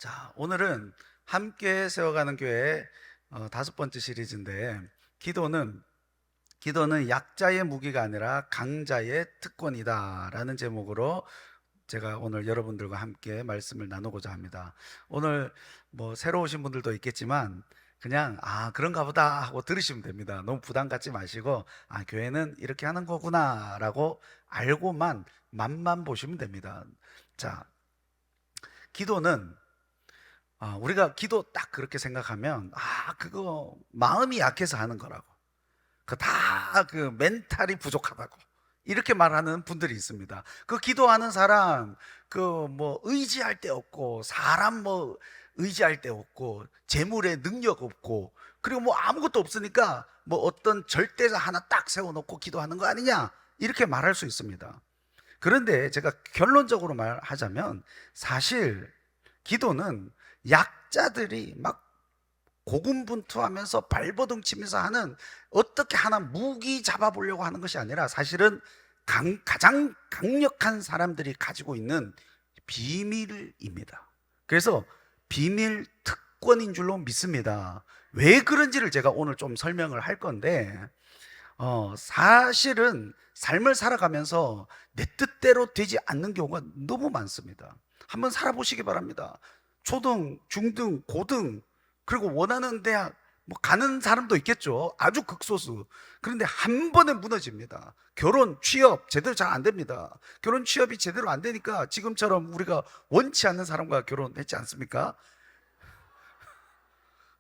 자, 오늘은 함께 세워가는 교회 다섯 번째 시리즈인데, 기도는 약자의 무기가 아니라 강자의 특권이다라는 제목으로 제가 오늘 여러분들과 함께 말씀을 나누고자 합니다. 오늘 뭐 새로 오신 분들도 있겠지만 그냥 그런가 보다 하고 들으시면 됩니다. 너무 부담 갖지 마시고 교회는 이렇게 하는 거구나라고 알고만 맛만 보시면 됩니다. 자, 기도는 우리가 기도 딱 그렇게 생각하면 그거 마음이 약해서 하는 거라고, 그 멘탈이 부족하다고 이렇게 말하는 분들이 있습니다. 그 기도하는 사람 그 뭐 의지할 데 없고, 사람 뭐 의지할 데 없고, 재물에 능력 없고, 그리고 뭐 아무것도 없으니까 뭐 어떤 절대자 하나 딱 세워놓고 기도하는 거 아니냐, 이렇게 말할 수 있습니다. 그런데 제가 결론적으로 말하자면, 사실 기도는 약자들이 막 고군분투하면서 발버둥 치면서 하는, 어떻게 하나 무기 잡아보려고 하는 것이 아니라 사실은 가장 강력한 사람들이 가지고 있는 비밀입니다. 그래서 비밀 특권인 줄로 믿습니다. 왜 그런지를 제가 오늘 좀 설명을 할 건데, 사실은 삶을 살아가면서 내 뜻대로 되지 않는 경우가 너무 많습니다. 한번 살아보시기 바랍니다. 초등, 중등, 고등, 그리고 원하는 대학 뭐 가는 사람도 있겠죠. 아주 극소수. 그런데 한 번에 무너집니다. 결혼, 취업 제대로 잘 안 됩니다. 결혼, 취업이 제대로 안 되니까 지금처럼 우리가 원치 않는 사람과 결혼했지 않습니까?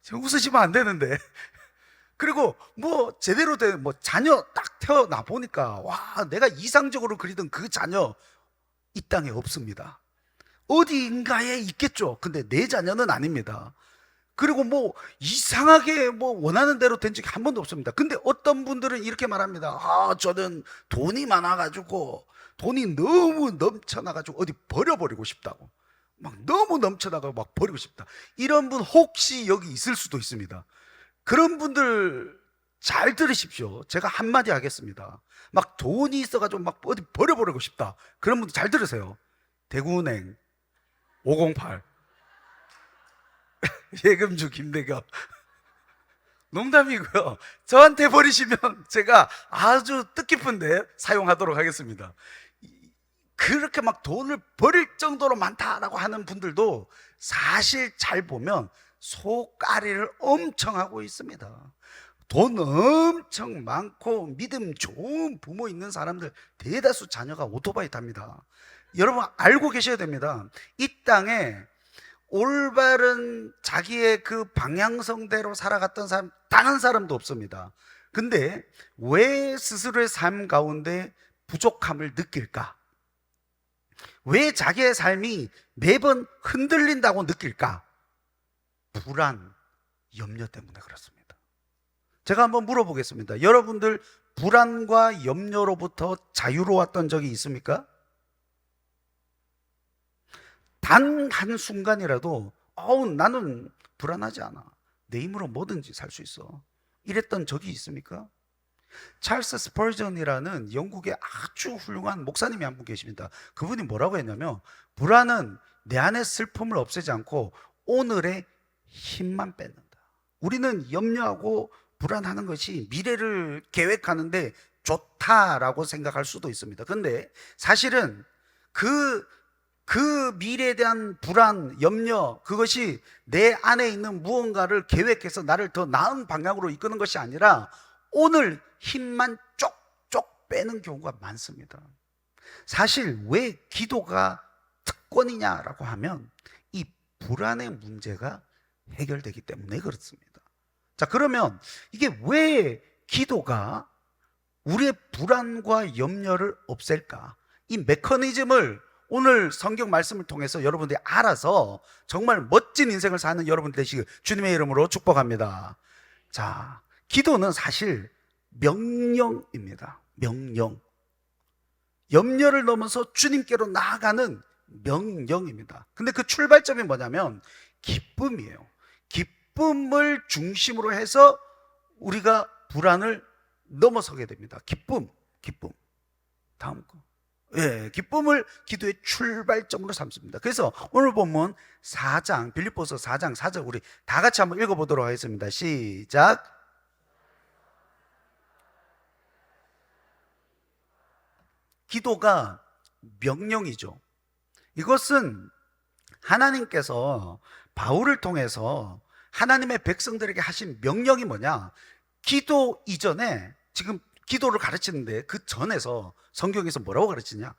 지금 웃으시면 안 되는데. 그리고 뭐 제대로 된 뭐 자녀 딱 태어나 보니까 내가 이상적으로 그리던 그 자녀 이 땅에 없습니다. 어디인가에 있겠죠. 근데 내 자녀는 아닙니다. 그리고 뭐 이상하게 뭐 원하는 대로 된 적이 한 번도 없습니다. 근데 어떤 분들은 이렇게 말합니다. 저는 돈이 많아가지고, 돈이 너무 넘쳐나가지고 어디 버려버리고 싶다고, 막 너무 넘쳐나가고 막 버리고 싶다, 이런 분 혹시 여기 있을 수도 있습니다. 그런 분들 잘 들으십시오. 제가 한마디 하겠습니다. 막 돈이 있어가지고 막 어디 버려버리고 싶다, 그런 분들 잘 들으세요. 대구은행 508 예금주 김대겸, 농담이고요. 저한테 버리시면 제가 아주 뜻깊은데 사용하도록 하겠습니다. 그렇게 막 돈을 버릴 정도로 많다라고 하는 분들도 사실 잘 보면 속앓이를 엄청 하고 있습니다. 돈 엄청 많고 믿음 좋은 부모 있는 사람들 대다수 자녀가 오토바이 탑니다. 여러분 알고 계셔야 됩니다. 이 땅에 올바른 자기의 그 방향성대로 살아갔던 사람 단 한 사람도 없습니다. 근데 왜 스스로의 삶 가운데 부족함을 느낄까? 왜 자기의 삶이 매번 흔들린다고 느낄까? 불안, 염려 때문에 그렇습니다. 제가 한번 물어보겠습니다. 여러분들 불안과 염려로부터 자유로웠던 적이 있습니까? 단 한순간이라도 나는 불안하지 않아, 내 힘으로 뭐든지 살 수 있어, 이랬던 적이 있습니까? 찰스 스펄전이라는 영국의 아주 훌륭한 목사님이 한 분 계십니다. 그분이 뭐라고 했냐면, 불안은 내 안의 슬픔을 없애지 않고 오늘의 힘만 뺏는다. 우리는 염려하고 불안하는 것이 미래를 계획하는데 좋다라고 생각할 수도 있습니다. 근데 사실은 그 미래에 대한 불안, 염려, 그것이 내 안에 있는 무언가를 계획해서 나를 더 나은 방향으로 이끄는 것이 아니라 오늘 힘만 쪽쪽 빼는 경우가 많습니다. 사실 왜 기도가 특권이냐라고 하면 이 불안의 문제가 해결되기 때문에 그렇습니다. 자, 그러면 이게 왜 기도가 우리의 불안과 염려를 없앨까? 이 메커니즘을 오늘 성경 말씀을 통해서 여러분들이 알아서 정말 멋진 인생을 사는 여러분 되시길 주님의 이름으로 축복합니다. 자, 기도는 사실 명령입니다. 명령. 염려를 넘어서 주님께로 나아가는 명령입니다. 근데 그 출발점이 뭐냐면 기쁨이에요. 기쁨을 중심으로 해서 우리가 불안을 넘어서게 됩니다. 기쁨. 다음 거. 예, 기쁨을 기도의 출발점으로 삼습니다. 그래서 오늘 본문 4장, 빌립보서 4장 4절 우리 다 같이 한번 읽어보도록 하겠습니다. 시작. 기도가 명령이죠. 이것은 하나님께서 바울을 통해서 하나님의 백성들에게 하신 명령이 뭐냐? 기도 이전에, 지금 기도를 가르치는데 그 전에서 성경에서 뭐라고 가르치냐?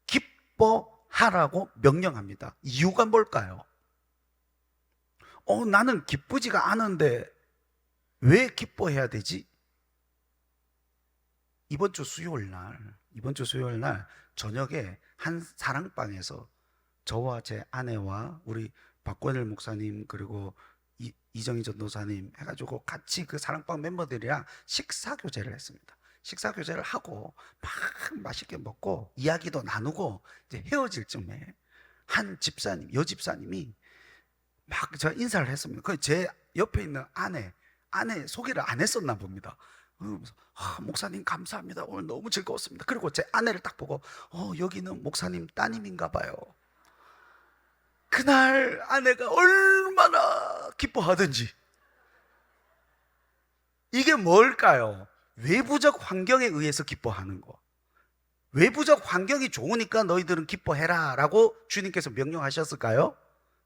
기뻐하라고 명령합니다. 이유가 뭘까요? 나는 기쁘지가 않은데 왜 기뻐해야 되지? 이번 주 수요일 날 저녁에 한 사랑방에서 저와 제 아내와 우리 박권일 목사님 그리고 이정희 전도사님 해가지고 같이 그 사랑방 멤버들이랑 식사교제를 했습니다. 식사교제를 하고 막 맛있게 먹고 이야기도 나누고 이제 헤어질 쯤에 한 집사님, 여집사님이 막 제가 인사를 했습니다. 그 제 옆에 있는 아내 소개를 안 했었나 봅니다. 그러면서 목사님 감사합니다. 오늘 너무 즐거웠습니다. 그리고 제 아내를 딱 보고 여기는 목사님 따님인가 봐요. 그날 아내가 얼마나 기뻐하든지. 이게 뭘까요? 외부적 환경에 의해서 기뻐하는 거. 외부적 환경이 좋으니까 너희들은 기뻐해라 라고 주님께서 명령하셨을까요?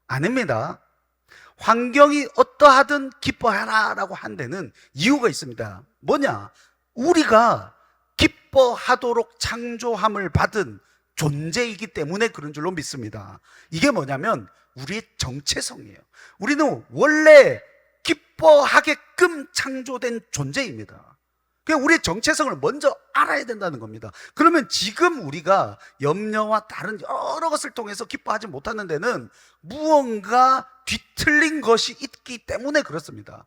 아닙니다. 환경이 어떠하든 기뻐하라 라고 한 데는 이유가 있습니다. 뭐냐? 우리가 기뻐하도록 창조함을 받은 존재이기 때문에 그런 줄로 믿습니다. 이게 뭐냐면 우리의 정체성이에요. 우리는 원래 기뻐하게끔 창조된 존재입니다. 그러니까 우리의 정체성을 먼저 알아야 된다는 겁니다. 그러면 지금 우리가 염려와 다른 여러 것을 통해서 기뻐하지 못하는 데는 무언가 뒤틀린 것이 있기 때문에 그렇습니다.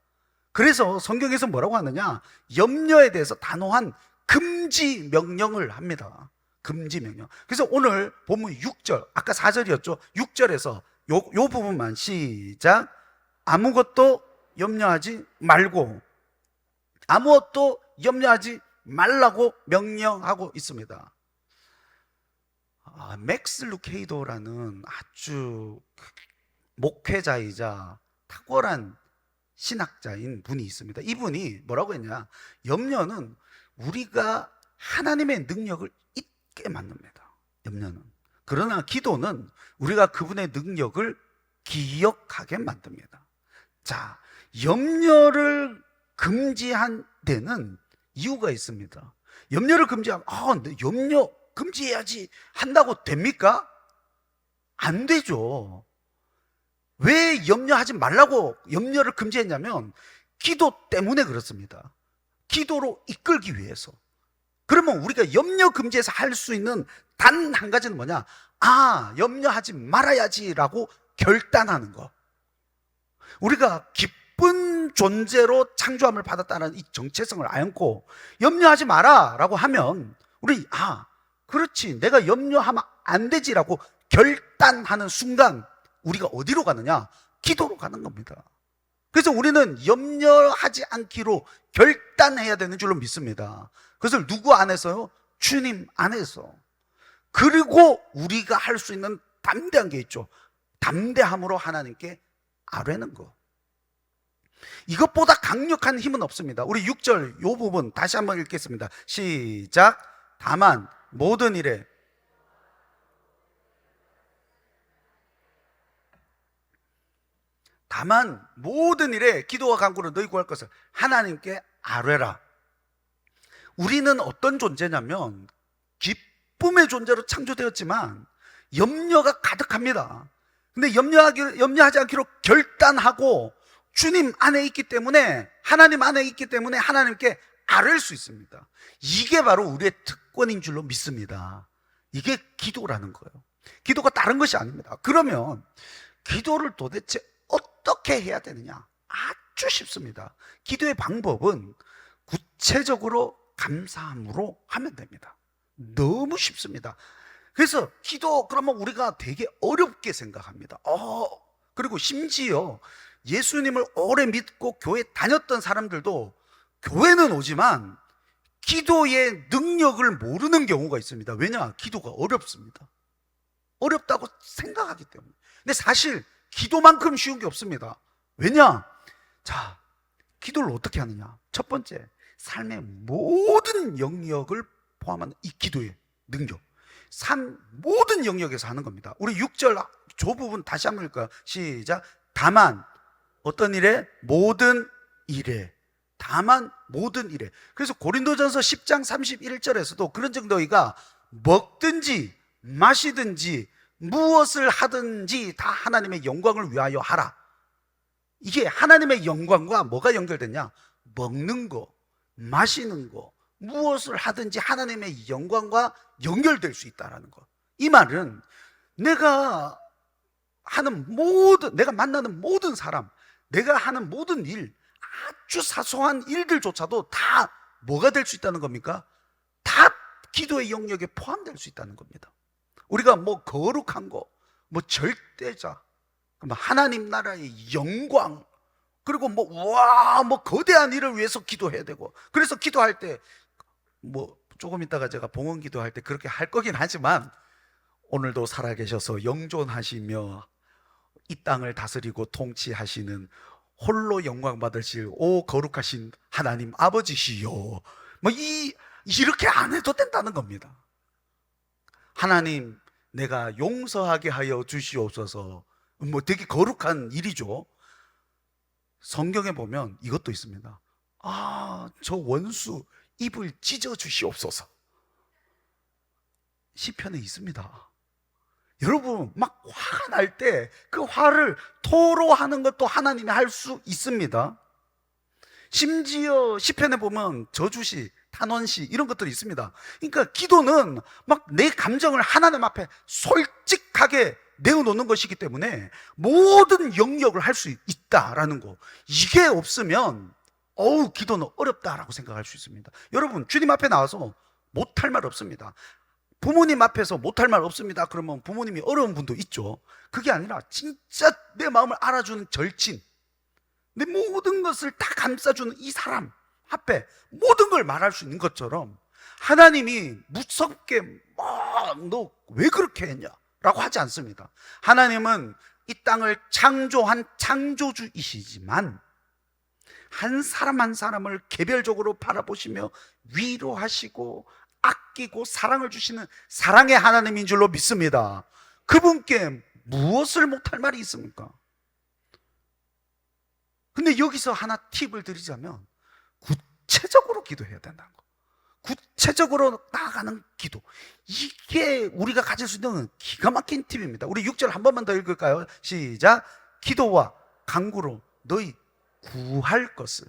그래서 성경에서 뭐라고 하느냐? 염려에 대해서 단호한 금지 명령을 합니다. 금지 명령. 그래서 오늘 본문 6절, 아까 4절이었죠. 6절에서 요 부분만 시작. 아무것도 염려하지 말고 아무것도 염려하지 말라고 명령하고 있습니다. 맥스 루케이도라는 아주 목회자이자 탁월한 신학자인 분이 있습니다. 이분이 뭐라고 했냐? 염려는 우리가 하나님의 능력을 잊게 만듭니다. 염려는. 그러나 기도는 우리가 그분의 능력을 기억하게 만듭니다. 자, 염려를 금지한 데는 이유가 있습니다. 염려를 금지하면 염려 금지해야지 한다고 됩니까? 안 되죠. 왜 염려하지 말라고 염려를 금지했냐면 기도 때문에 그렇습니다. 기도로 이끌기 위해서. 그러면 우리가 염려 금지해서 할 수 있는 단 한 가지는 뭐냐? 염려하지 말아야지라고 결단하는 거. 우리가 기쁜 존재로 창조함을 받았다는 이 정체성을 안고 염려하지 마라 라고 하면 우리 그렇지, 내가 염려하면 안 되지라고 결단하는 순간 우리가 어디로 가느냐? 기도로 가는 겁니다. 그래서 우리는 염려하지 않기로 결단해야 되는 줄로 믿습니다. 그것을 누구 안에서요? 주님 안에서. 그리고 우리가 할 수 있는 담대한 게 있죠. 담대함으로 하나님께 아뢰는 거. 이것보다 강력한 힘은 없습니다. 우리 6절 이 부분 다시 한번 읽겠습니다. 시작. 다만 모든 일에 기도와 간구로 너희 구할 것을 하나님께 아뢰라. 우리는 어떤 존재냐면 기쁨의 존재로 창조되었지만 염려가 가득합니다. 근데 염려하지 않기로 결단하고 주님 안에 있기 때문에, 하나님 안에 있기 때문에 하나님께 아뢰일 수 있습니다. 이게 바로 우리의 특권인 줄로 믿습니다. 이게 기도라는 거예요. 기도가 다른 것이 아닙니다. 그러면 기도를 도대체 어떻게 해야 되느냐? 아주 쉽습니다. 기도의 방법은 구체적으로 감사함으로 하면 됩니다. 너무 쉽습니다. 그래서 기도 그러면 우리가 되게 어렵게 생각합니다. 그리고 심지어 예수님을 오래 믿고 교회 다녔던 사람들도 교회는 오지만 기도의 능력을 모르는 경우가 있습니다. 왜냐? 기도가 어렵습니다. 어렵다고 생각하기 때문에. 근데 사실 기도만큼 쉬운 게 없습니다. 왜냐? 자, 기도를 어떻게 하느냐? 첫 번째, 삶의 모든 영역을 포함하는 이 기도의 능력, 삶 모든 영역에서 하는 겁니다. 우리 6절 저 부분 다시 한번 읽을까요? 시작. 다만 어떤 일에? 모든 일에. 다만 모든 일에. 그래서 고린도전서 10장 31절에서도 그런즉 너희가 먹든지 마시든지 무엇을 하든지 다 하나님의 영광을 위하여 하라. 이게 하나님의 영광과 뭐가 연결됐냐? 먹는 거, 마시는 거, 무엇을 하든지 하나님의 영광과 연결될 수 있다는 거. 이 말은 내가 만나는 모든 사람, 내가 하는 모든 일, 아주 사소한 일들조차도 다 뭐가 될 수 있다는 겁니까? 다 기도의 영역에 포함될 수 있다는 겁니다. 우리가 뭐 거룩한 거, 뭐 절대자, 하나님 나라의 영광, 그리고 뭐 거대한 일을 위해서 기도해야 되고, 그래서 기도할 때 조금 있다가 제가 봉헌 기도할 때 그렇게 할 거긴 하지만, 오늘도 살아계셔서 영존하시며 이 땅을 다스리고 통치하시는 홀로 영광 받으실 오 거룩하신 하나님 아버지시요, 이렇게 안 해도 된다는 겁니다. 하나님, 내가 용서하게 하여 주시옵소서. 되게 거룩한 일이죠. 성경에 보면 이것도 있습니다. 저 원수 입을 찢어 주시옵소서. 시편에 있습니다. 여러분, 막 화가 날 때 그 화를 토로하는 것도 하나님이 할 수 있습니다. 심지어 시편에 보면 저주시, 탄원시 이런 것들이 있습니다. 그러니까 기도는 막 내 감정을 하나님 앞에 솔직하게 내어놓는 것이기 때문에 모든 영역을 할 수 있다라는 거, 이게 없으면 기도는 어렵다라고 생각할 수 있습니다. 여러분, 주님 앞에 나와서 못할 말 없습니다. 부모님 앞에서 못할 말 없습니다 그러면 부모님이 어려운 분도 있죠. 그게 아니라 진짜 내 마음을 알아주는 절친, 내 모든 것을 다 감싸주는 이 사람 앞에 모든 걸 말할 수 있는 것처럼, 하나님이 무섭게 너 왜 그렇게 했냐 라고 하지 않습니다. 하나님은 이 땅을 창조한 창조주이시지만 한 사람 한 사람을 개별적으로 바라보시며 위로하시고 아끼고 사랑을 주시는 사랑의 하나님인 줄로 믿습니다. 그분께 무엇을 못할 말이 있습니까? 근데 여기서 하나 팁을 드리자면, 구체적으로 기도해야 된다는 거. 구체적으로 나아가는 기도, 이게 우리가 가질 수 있는 기가 막힌 팁입니다. 우리 6절 한 번만 더 읽을까요? 시작. 기도와 간구로 너희 구할 것을.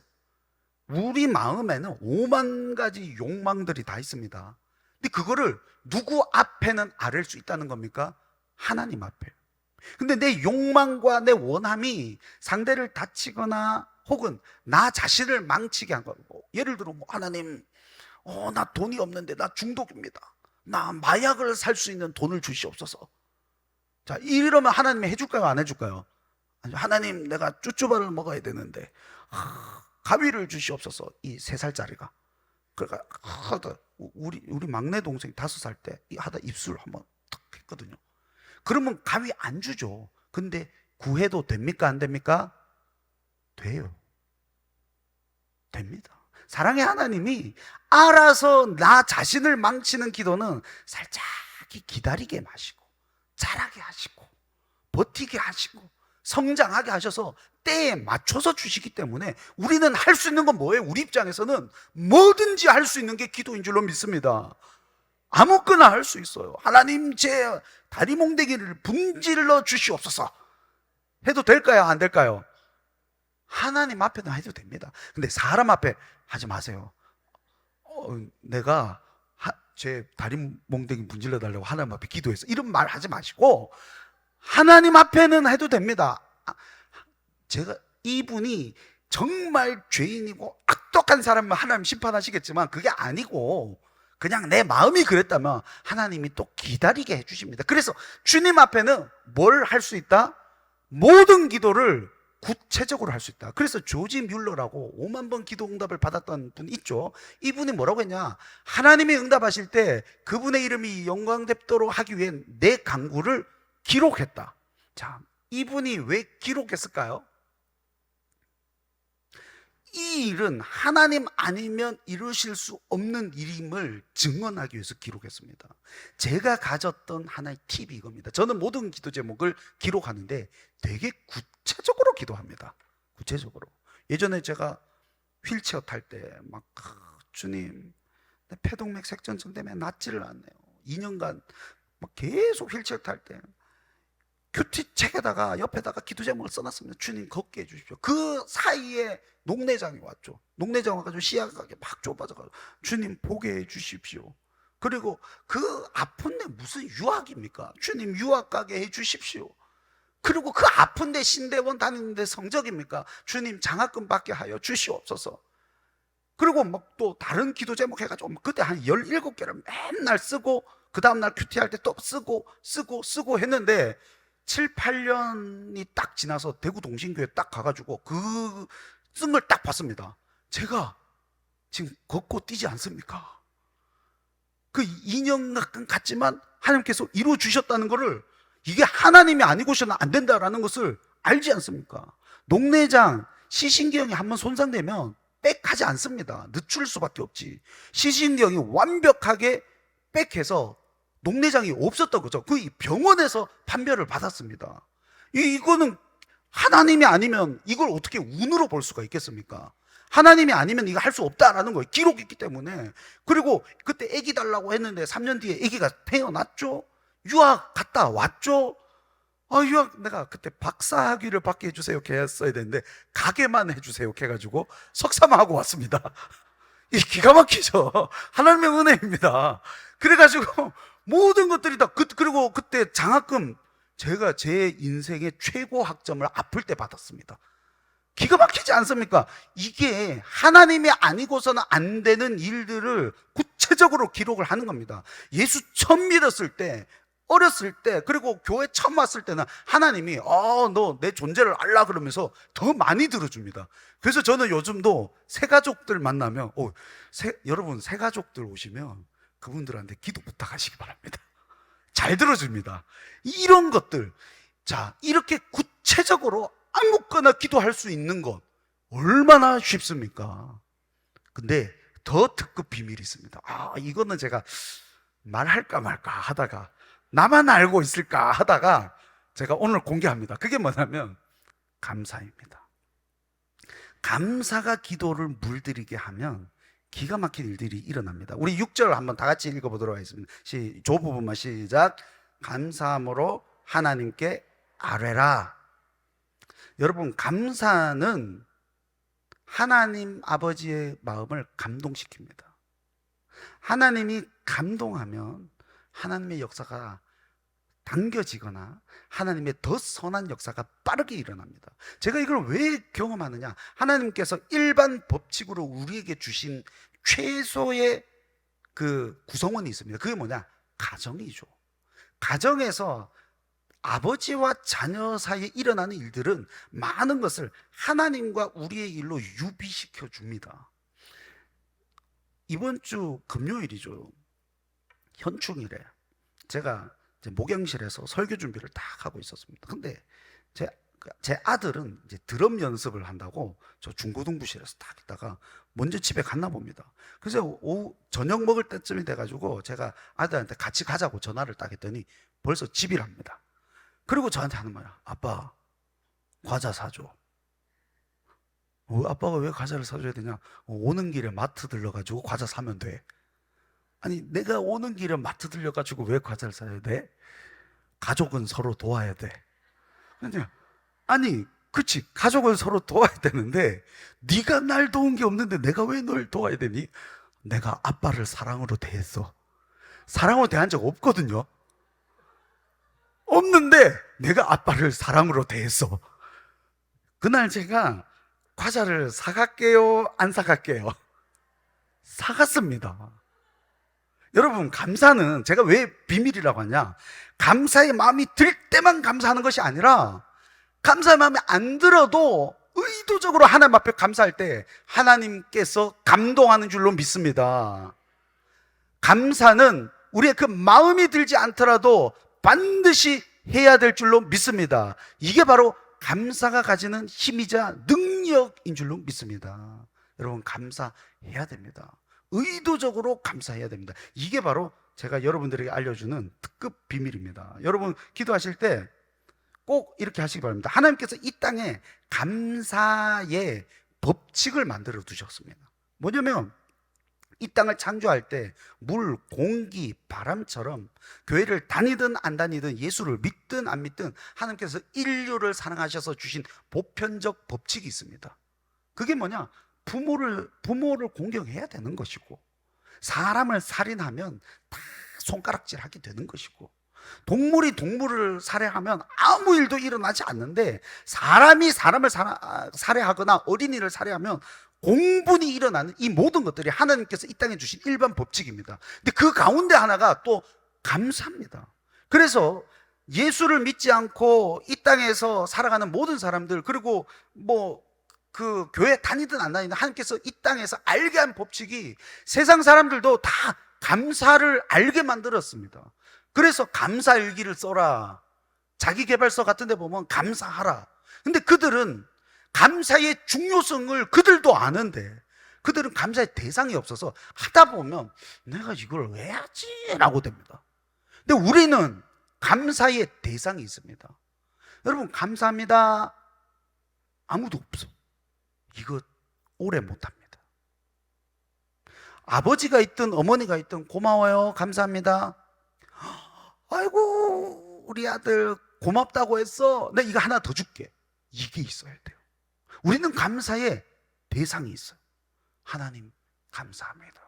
우리 마음에는 5만 가지 욕망들이 다 있습니다. 근데 그거를 누구 앞에는 아뢰 수 있다는 겁니까? 하나님 앞에. 근데 내 욕망과 내 원함이 상대를 다치거나 혹은 나 자신을 망치게 한 거고, 예를 들어 하나님, 나 돈이 없는데 나 중독입니다. 나 마약을 살 수 있는 돈을 주시옵소서. 자, 이러면 하나님이 해줄까요, 안 해줄까요? 하나님, 내가 쭈쭈바를 먹어야 되는데 가위를 주시옵소서. 이 3살짜리가 그러니까 우리 막내 동생이 5살 때 하다 입술 한번 탁 했거든요. 그러면 가위 안 주죠. 근데 구해도 됩니까, 안 됩니까? 돼요. 됩니다. 사랑의 하나님이 알아서 나 자신을 망치는 기도는 살짝 기다리게 하시고, 자라게 하시고, 버티게 하시고, 성장하게 하셔서 때에 맞춰서 주시기 때문에 우리는 할 수 있는 건 뭐예요? 우리 입장에서는 뭐든지 할 수 있는 게 기도인 줄로 믿습니다. 아무거나 할 수 있어요. 하나님, 제 다리 몽둥이를 분질러 주시옵소서 해도 될까요, 안 될까요? 하나님 앞에는 해도 됩니다. 근데 사람 앞에 하지 마세요. 내가 제 다리 몽둥이 문질러 달라고 하나님 앞에 기도해서, 이런 말 하지 마시고 하나님 앞에는 해도 됩니다. 이분이 정말 죄인이고 악독한 사람은 하나님 심판하시겠지만, 그게 아니고 그냥 내 마음이 그랬다면 하나님이 또 기다리게 해주십니다. 그래서 주님 앞에는 뭘 할 수 있다? 모든 기도를 구체적으로 할 수 있다. 그래서 조지 뮬러라고 5만 번 기도 응답을 받았던 분 있죠. 이분이 뭐라고 했냐, 하나님이 응답하실 때 그분의 이름이 영광되도록 하기 위해 내 간구를 기록했다. 자, 이분이 왜 기록했을까요? 이 일은 하나님 아니면 이루실 수 없는 일임을 증언하기 위해서 기록했습니다. 제가 가졌던 하나의 팁이 이겁니다. 저는 모든 기도 제목을 기록하는데 되게 구체적으로 기도합니다. 구체적으로. 예전에 제가 휠체어 탈 때 막 주님, 내 폐동맥 색전증 때문에 낫지를 않네요. 2년간 막 계속 휠체어 탈 때 큐티 책에다가 옆에다가 기도 제목을 써놨습니다. 주님 걷게 해주십시오. 그 사이에 농내장이 왔죠. 농내장 와가지고 시야각에 막 좁아져가지고 주님 보게 해주십시오. 그리고 그 아픈데 무슨 유학입니까? 주님 유학 가게 해주십시오. 그리고 그 아픈데 신대원 다니는데 성적입니까? 주님 장학금 받게 하여 주시옵소서. 그리고 막 또 다른 기도 제목 해가지고 그때 한 17개를 맨날 쓰고 그 다음날 큐티할 때 또 쓰고 했는데 7, 8년이 딱 지나서 대구 동신교회 딱 가가지고 그 쓴 걸 딱 봤습니다. 제가 지금 걷고 뛰지 않습니까? 그 2년간 갔지만 하나님께서 이루어 주셨다는 것을, 이게 하나님이 아니고서는 안 된다라는 것을 알지 않습니까? 농내장, 시신경이 한번 손상되면 빽하지 않습니다. 늦출 수밖에 없지. 시신경이 완벽하게 빽해서 농내장이 없었던 거죠. 그 병원에서 판별을 받았습니다. 이거는 하나님이 아니면 이걸 어떻게 운으로 볼 수가 있겠습니까? 하나님이 아니면 이거 할 수 없다라는 거예요. 기록이 있기 때문에. 그리고 그때 아기 달라고 했는데 3년 뒤에 아기가 태어났죠. 유학 갔다 왔죠. 유학 내가 그때 박사학위를 받게 해주세요 이렇게 했어야 되는데 가게만 해주세요 이렇게 해가지고 석사만 하고 왔습니다. 이 기가 막히죠. 하나님의 은혜입니다. 그래가지고 모든 것들이 다 그리고 그때 장학금 제가 제 인생의 최고 학점을 아플 때 받았습니다. 기가 막히지 않습니까? 이게 하나님이 아니고서는 안 되는 일들을 구체적으로 기록을 하는 겁니다. 예수 처음 믿었을 때, 어렸을 때, 그리고 교회 처음 왔을 때는 하나님이 너 내 존재를 알라 그러면서 더 많이 들어줍니다. 그래서 저는 요즘도 새가족들 만나면 여러분 새가족들 오시면 그분들한테 기도 부탁하시기 바랍니다. 잘 들어줍니다. 이런 것들, 자, 이렇게 구체적으로 아무거나 기도할 수 있는 것 얼마나 쉽습니까? 근데 더 특급 비밀이 있습니다. 이거는 제가 말할까 말까 하다가 나만 알고 있을까 하다가 제가 오늘 공개합니다. 그게 뭐냐면 감사입니다. 감사가 기도를 물들이게 하면 기가 막힌 일들이 일어납니다. 우리 6절 한번 다 같이 읽어보도록 하겠습니다. 조 부분만 시작. 감사함으로 하나님께 아뢰라. 여러분, 감사는 하나님 아버지의 마음을 감동시킵니다. 하나님이 감동하면 하나님의 역사가 당겨지거나 하나님의 더 선한 역사가 빠르게 일어납니다. 제가 이걸 왜 경험하느냐? 하나님께서 일반 법칙으로 우리에게 주신 최소의 그 구성원이 있습니다. 그게 뭐냐? 가정이죠. 가정에서 아버지와 자녀 사이에 일어나는 일들은 많은 것을 하나님과 우리의 일로 유비시켜 줍니다. 이번 주 금요일이죠. 현충일에 제가 이제 목양실에서 설교 준비를 딱 하고 있었습니다. 근데 제 아들은 이제 드럼 연습을 한다고 저 중고등부실에서 딱 있다가 먼저 집에 갔나 봅니다. 그래서 오후 저녁 먹을 때쯤이 돼가지고 제가 아들한테 같이 가자고 전화를 딱 했더니 벌써 집이랍니다. 그리고 저한테 하는 말이야. 아빠, 과자 사줘. 아빠가 왜 과자를 사줘야 되냐? 오는 길에 마트 들러가지고 과자 사면 돼. 아니, 내가 오는 길에 마트 들려가지고 왜 과자를 사야 돼? 가족은 서로 도와야 돼. 아니, 그치, 가족은 서로 도와야 되는데 네가 날 도운 게 없는데 내가 왜 널 도와야 되니? 내가 아빠를 사랑으로 대했어. 사랑으로 대한 적 없거든요. 없는데 내가 아빠를 사랑으로 대했어. 그날 제가 과자를 사갈게요, 안 사갈게요? 사갔습니다. 여러분, 감사는 제가 왜 비밀이라고 하냐? 감사의 마음이 들 때만 감사하는 것이 아니라 감사의 마음이 안 들어도 의도적으로 하나님 앞에 감사할 때 하나님께서 감동하는 줄로 믿습니다. 감사는 우리의 그 마음이 들지 않더라도 반드시 해야 될 줄로 믿습니다. 이게 바로 감사가 가지는 힘이자 능력인 줄로 믿습니다. 여러분, 감사해야 됩니다. 의도적으로 감사해야 됩니다. 이게 바로 제가 여러분들에게 알려주는 특급 비밀입니다. 여러분, 기도하실 때 꼭 이렇게 하시기 바랍니다. 하나님께서 이 땅에 감사의 법칙을 만들어 두셨습니다. 뭐냐면 이 땅을 창조할 때 물, 공기, 바람처럼 교회를 다니든 안 다니든 예수를 믿든 안 믿든 하나님께서 인류를 사랑하셔서 주신 보편적 법칙이 있습니다. 그게 뭐냐? 부모를 공경해야 되는 것이고, 사람을 살인하면 다 손가락질하게 되는 것이고, 동물이 동물을 살해하면 아무 일도 일어나지 않는데 사람이 사람을 살해하거나 어린이를 살해하면 공분이 일어나는 이 모든 것들이 하나님께서 이 땅에 주신 일반 법칙입니다. 근데 그 가운데 하나가 또 감사입니다. 그래서 예수를 믿지 않고 이 땅에서 살아가는 모든 사람들, 그리고 그 교회 다니든 안 다니든 하나님께서 이 땅에서 알게 한 법칙이 세상 사람들도 다 감사를 알게 만들었습니다. 그래서 감사일기를 써라, 자기계발서 같은 데 보면 감사하라. 근데 그들은 감사의 중요성을 그들도 아는데 그들은 감사의 대상이 없어서 하다 보면 내가 이걸 왜 하지? 라고 됩니다. 근데 우리는 감사의 대상이 있습니다. 여러분, 감사합니다 아무도 없어. 이거 오래 못합니다. 아버지가 있든 어머니가 있든 고마워요, 감사합니다. 아이고 우리 아들 고맙다고 했어, 내가 이거 하나 더 줄게. 이게 있어야 돼요. 우리는 감사의 대상이 있어요. 하나님 감사합니다.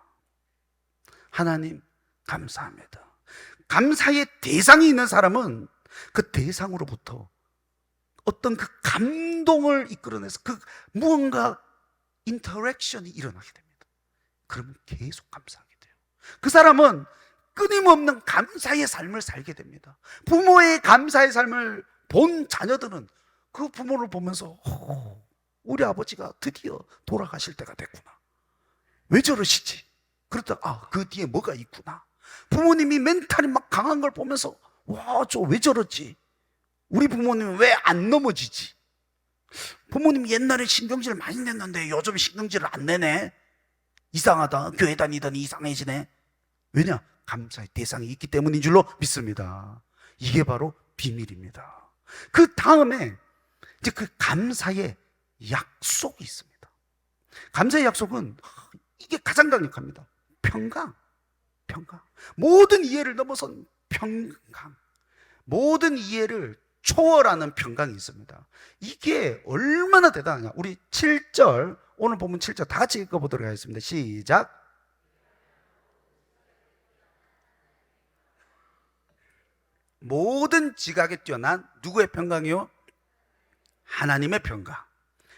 하나님 감사합니다. 감사의 대상이 있는 사람은 그 대상으로부터 어떤 그 감동을 이끌어내서 그 무언가 인터랙션이 일어나게 됩니다. 그러면 계속 감사하게 돼요. 그 사람은 끊임없는 감사의 삶을 살게 됩니다. 부모의 감사의 삶을 본 자녀들은 그 부모를 보면서 우리 아버지가 드디어 돌아가실 때가 됐구나, 왜 저러시지? 그러다가 그 뒤에 뭐가 있구나. 부모님이 멘탈이 막 강한 걸 보면서 와, 저 왜 저러지? 우리 부모님은 왜 안 넘어지지? 부모님이 옛날에 신경질을 많이 냈는데 요즘 신경질을 안 내네. 이상하다. 교회 다니더니 이상해지네. 왜냐? 감사의 대상이 있기 때문인 줄로 믿습니다. 이게 바로 비밀입니다. 그 다음에 이제 그 감사의 약속이 있습니다. 감사의 약속은 이게 가장 강력합니다. 평강. 모든 이해를 넘어선 평강. 모든 이해를 초월하는 평강이 있습니다. 이게 얼마나 대단하냐. 우리 7절, 오늘 보면 7절 다 같이 읽어보도록 하겠습니다. 시작. 모든 지각에 뛰어난 누구의 평강이요? 하나님의 평강.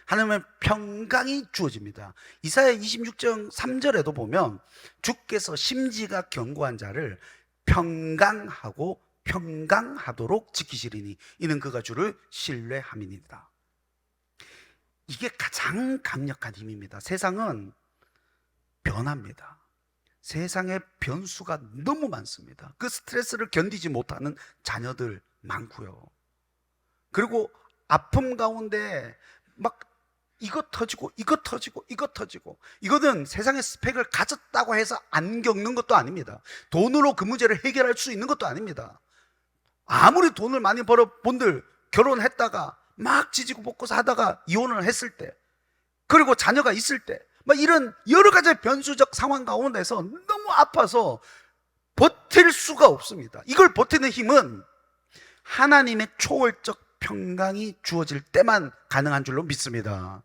하나님의 평강이 주어집니다. 이사야 26장 3절에도 보면 주께서 심지가 견고한 자를 평강하고 평강하도록 지키시리니 이는 그가 주를 신뢰함이니이다. 이게 가장 강력한 힘입니다. 세상은 변합니다. 세상에 변수가 너무 많습니다. 그 스트레스를 견디지 못하는 자녀들 많고요. 그리고 아픔 가운데 막 이거 터지고 이거 터지고 이거 터지고. 이거는 세상의 스펙을 가졌다고 해서 안 겪는 것도 아닙니다. 돈으로 그 문제를 해결할 수 있는 것도 아닙니다. 아무리 돈을 많이 벌어 본들 결혼했다가 막 지지고 볶고서 하다가 이혼을 했을 때, 그리고 자녀가 있을 때, 막 이런 여러 가지 변수적 상황 가운데서 너무 아파서 버틸 수가 없습니다. 이걸 버티는 힘은 하나님의 초월적 평강이 주어질 때만 가능한 줄로 믿습니다.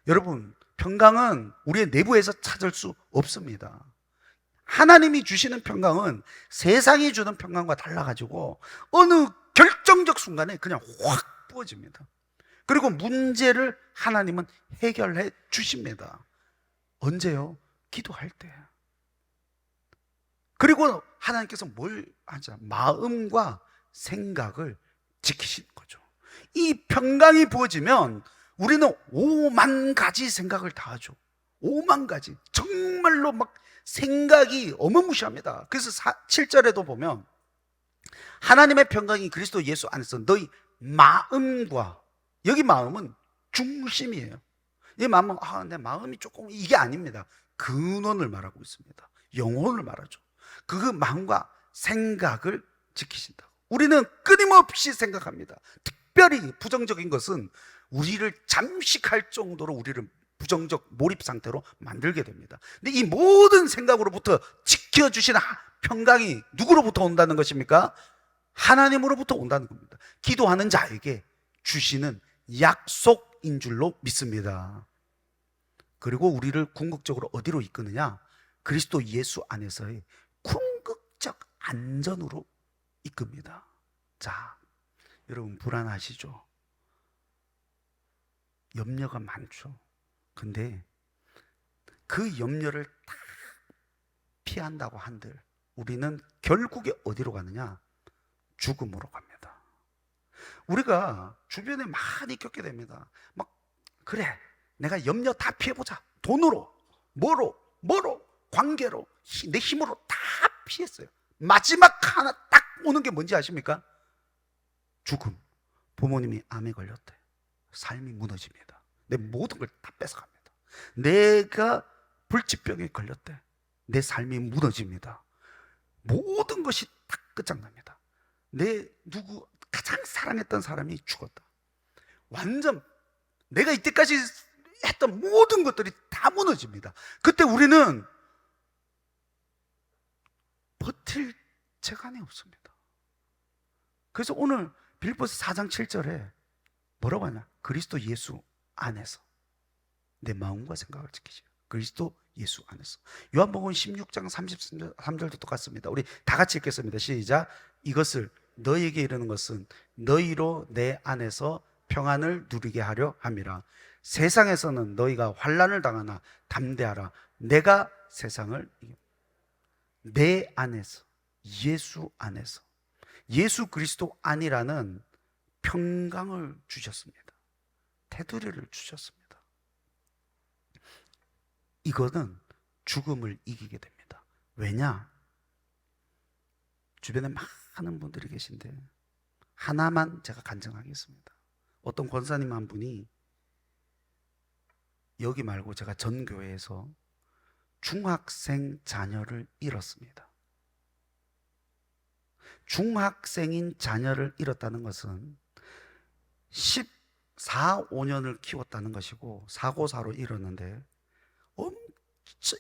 여러분, 평강은 우리의 내부에서 찾을 수 없습니다. 하나님이 주시는 평강은 세상이 주는 평강과 달라가지고 어느 결정적 순간에 그냥 확 부어집니다. 그리고 문제를 하나님은 해결해 주십니다. 언제요? 기도할 때. 그리고 하나님께서 뭘 하자? 마음과 생각을 지키시는 거죠. 이 평강이 부어지면 우리는 5만 가지 생각을 다 하죠. 5만 가지. 정말로 막 생각이 어마무시합니다. 그래서 7절에도 보면 하나님의 평강이 그리스도 예수 안에서 너희 마음과, 여기 마음은 중심이에요. 이 마음은 내 마음이 조금, 이게 아닙니다. 근원을 말하고 있습니다. 영혼을 말하죠. 그 마음과 생각을 지키신다. 우리는 끊임없이 생각합니다. 특별히 부정적인 것은 우리를 잠식할 정도로 우리를 부정적 몰입 상태로 만들게 됩니다. 근데 이 모든 생각으로부터 지켜주신 평강이 누구로부터 온다는 것입니까? 하나님으로부터 온다는 겁니다. 기도하는 자에게 주시는 약속인 줄로 믿습니다. 그리고 우리를 궁극적으로 어디로 이끄느냐? 그리스도 예수 안에서의 궁극적 안전으로 이끕니다. 자, 여러분 불안하시죠? 염려가 많죠. 근데 그 염려를 다 피한다고 한들 우리는 결국에 어디로 가느냐? 죽음으로 갑니다. 우리가 주변에 많이 겪게 됩니다. 막 그래, 내가 염려 다 피해보자. 돈으로, 뭐로, 관계로, 내 힘으로 다 피했어요. 마지막 하나 딱 오는 게 뭔지 아십니까? 죽음. 부모님이 암에 걸렸대. 삶이 무너집니다. 내 모든 걸 다 뺏어갑니다. 내가 불치병에 걸렸대. 내 삶이 무너집니다. 모든 것이 다 끝장납니다. 가장 사랑했던 사람이 죽었다. 완전 내가 이때까지 했던 모든 것들이 다 무너집니다. 그때 우리는 버틸 재간이 없습니다. 그래서 오늘 빌립보서 4장 7절에 뭐라고 하냐? 그리스도 예수 안에서 내 마음과 생각을 지키시라. 그리스도 예수 안에서. 요한복음 16장 33절도 똑같습니다. 우리 다 같이 읽겠습니다. 시작. 이것을 너희에게 이르는 것은 너희로 내 안에서 평안을 누리게 하려 함이라. 세상에서는 너희가 환난을 당하나 담대하라. 내가 세상을 이겨. 내 안에서, 예수 안에서, 예수 그리스도 안이라는 평강을 주셨습니다. 테두리를 주셨습니다. 이거는 죽음을 이기게 됩니다. 왜냐? 주변에 많은 분들이 계신데 하나만 제가 간증하겠습니다. 어떤 권사님 한 분이 여기 말고 제가 전 교회에서 중학생 자녀를 잃었습니다. 중학생인 자녀를 잃었다는 것은 14, 5년을 키웠다는 것이고 사고사로 잃었는데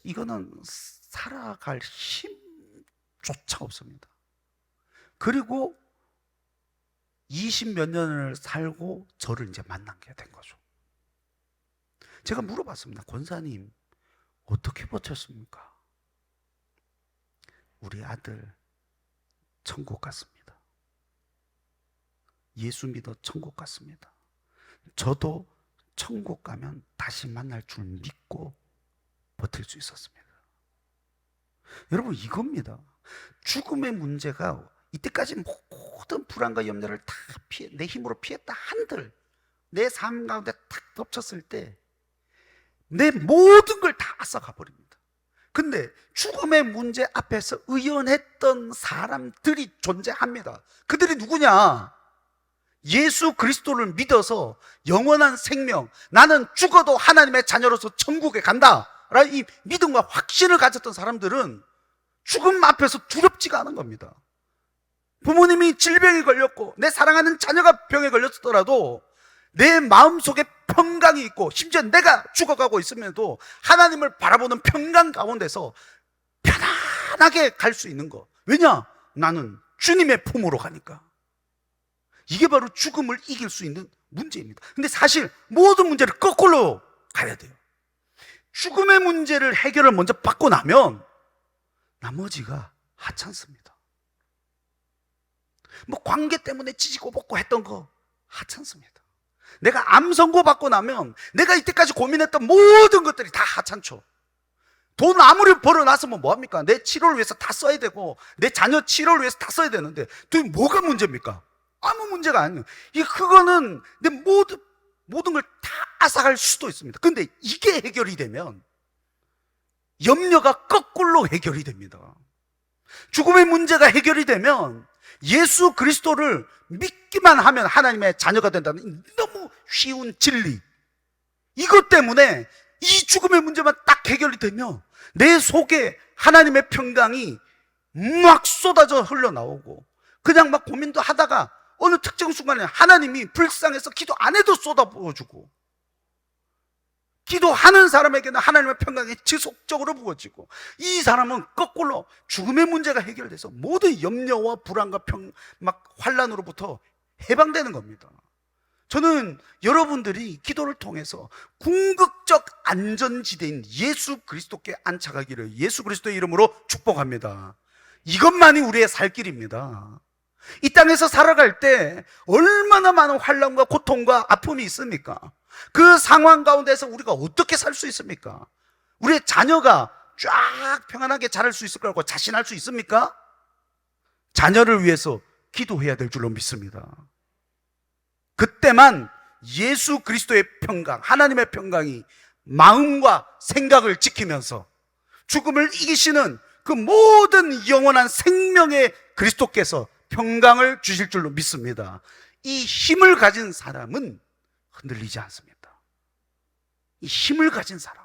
이거는 살아갈 힘조차 없습니다. 그리고 20몇 년을 살고 저를 이제 만나게 된 거죠. 제가 물어봤습니다. 권사님, 어떻게 버텼습니까? 우리 아들 천국 갔습니다. 예수 믿어 천국 갔습니다. 저도 천국 가면 다시 만날 줄 믿고 버틸 수 있었습니다. 여러분, 이겁니다. 죽음의 문제가 이때까지 모든 불안과 염려를 다 내 힘으로 피했다 한들 내 삶 가운데 탁 덮쳤을 때 내 모든 걸 다 앗아가 버립니다. 근데 죽음의 문제 앞에서 의연했던 사람들이 존재합니다. 그들이 누구냐? 예수 그리스도를 믿어서 영원한 생명, 나는 죽어도 하나님의 자녀로서 천국에 간다 라는 이 믿음과 확신을 가졌던 사람들은 죽음 앞에서 두렵지가 않은 겁니다. 부모님이 질병에 걸렸고 내 사랑하는 자녀가 병에 걸렸더라도 내 마음속에 평강이 있고 심지어 내가 죽어가고 있으면도 하나님을 바라보는 평강 가운데서 편안하게 갈 수 있는 거. 왜냐? 나는 주님의 품으로 가니까. 이게 바로 죽음을 이길 수 있는 문제입니다. 근데 사실 모든 문제를 거꾸로 가야 돼요. 죽음의 문제를 해결을 먼저 받고 나면 나머지가 하찮습니다. 뭐 관계 때문에 지지고 볶고 했던 거 하찮습니다. 내가 암 선고 받고 나면 내가 이때까지 고민했던 모든 것들이 다 하찮죠. 돈 아무리 벌어놨으면 뭐합니까? 내 치료를 위해서 다 써야 되고 내 자녀 치료를 위해서 다 써야 되는데 도대체 뭐가 문제입니까? 아무 문제가 아니에요. 그거는 내 모든 걸 다 앗아갈 수도 있습니다. 근데 이게 해결이 되면 염려가 거꾸로 해결이 됩니다. 죽음의 문제가 해결이 되면 예수 그리스도를 믿기만 하면 하나님의 자녀가 된다는 너무 쉬운 진리, 이것 때문에 이 죽음의 문제만 딱 해결이 되면 내 속에 하나님의 평강이 막 쏟아져 흘러나오고, 그냥 막 고민도 하다가 어느 특정 순간에 하나님이 불쌍해서 기도 안 해도 쏟아부어주고, 기도하는 사람에게는 하나님의 평강이 지속적으로 부어지고, 이 사람은 거꾸로 죽음의 문제가 해결돼서 모든 염려와 불안과 막 환란으로부터 해방되는 겁니다. 저는 여러분들이 기도를 통해서 궁극적 안전지대인 예수 그리스도께 안착하기를 예수 그리스도의 이름으로 축복합니다. 이것만이 우리의 살 길입니다. 이 땅에서 살아갈 때 얼마나 많은 환난과 고통과 아픔이 있습니까? 그 상황 가운데서 우리가 어떻게 살 수 있습니까? 우리의 자녀가 쫙 평안하게 자랄 수 있을 거라고 자신할 수 있습니까? 자녀를 위해서 기도해야 될 줄로 믿습니다. 그때만 예수 그리스도의 평강, 하나님의 평강이 마음과 생각을 지키면서 죽음을 이기시는 그 모든 영원한 생명의 그리스도께서 평강을 주실 줄로 믿습니다. 이 힘을 가진 사람은 흔들리지 않습니다. 이 힘을 가진 사람,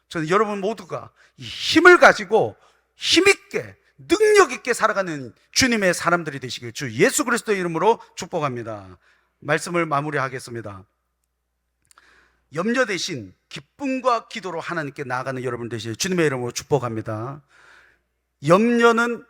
저는 여러분 모두가 이 힘을 가지고 힘있게 능력있게 살아가는 주님의 사람들이 되시길 주 예수 그리스도의 이름으로 축복합니다. 말씀을 마무리하겠습니다. 염려 대신 기쁨과 기도로 하나님께 나아가는 여러분 되시길 주님의 이름으로 축복합니다. 염려는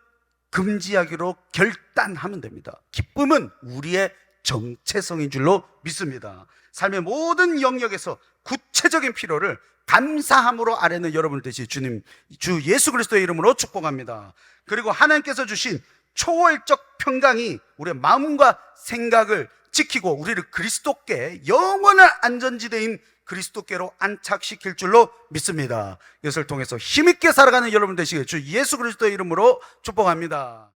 금지하기로 결단하면 됩니다. 기쁨은 우리의 정체성인 줄로 믿습니다. 삶의 모든 영역에서 구체적인 필요를 감사함으로 아뢰는 여러분 되시 주님 주 예수 그리스도의 이름으로 축복합니다. 그리고 하나님께서 주신 초월적 평강이 우리의 마음과 생각을 지키고 우리를 그리스도께 영원한 안전지대인 그리스도께로 안착시킬 줄로 믿습니다. 이것을 통해서 힘있게 살아가는 여러분 되시길 주 예수 그리스도의 이름으로 축복합니다.